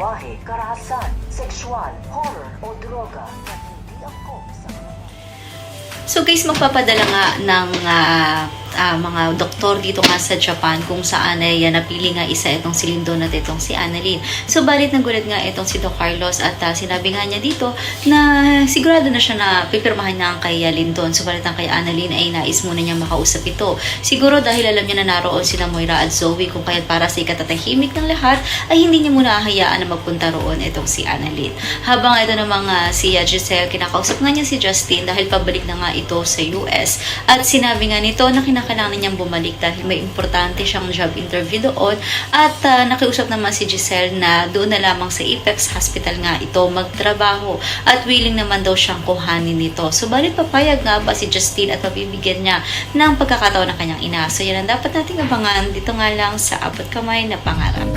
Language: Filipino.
lengguwahe, karahasan, sexual, horror o droga na hindi angkop sa mga. So guys, magpapadala nga ng mga doktor dito nga sa Japan kung saan ay napili nga isa itong si Lindon at itong si Annalyn. So balit nagulat nga itong si Doc Carlos at sinabi nga niya dito na sigurado na siya na pipirmahan na ang kay Lindon. So balit ang kay Annalyn ay nais muna niya makausap ito. Siguro dahil alam niya na naroon sina Moira at Zoe kung kaya't para sa ikatatahimik ng lahat ay hindi niya muna hahayaan na magpunta roon itong si Annalyn. Habang ito namang si Giselle, kinakausap nga niya si Justin dahil pabalik na nga ito sa US at sinabi nga nito na kinakailangan niyang bumalik dahil may importante siyang job interview doon at nakiusap naman si Giselle na doon na lamang sa Apex Hospital nga ito magtrabaho at willing naman daw siyang kuhanin nito. So balit papayag nga ba si Justin at mabibigyan niya ng pagkakataon ng kanyang ina. So yan ang dapat nating abangan dito nga lang sa Abot Kamay na Pangarap.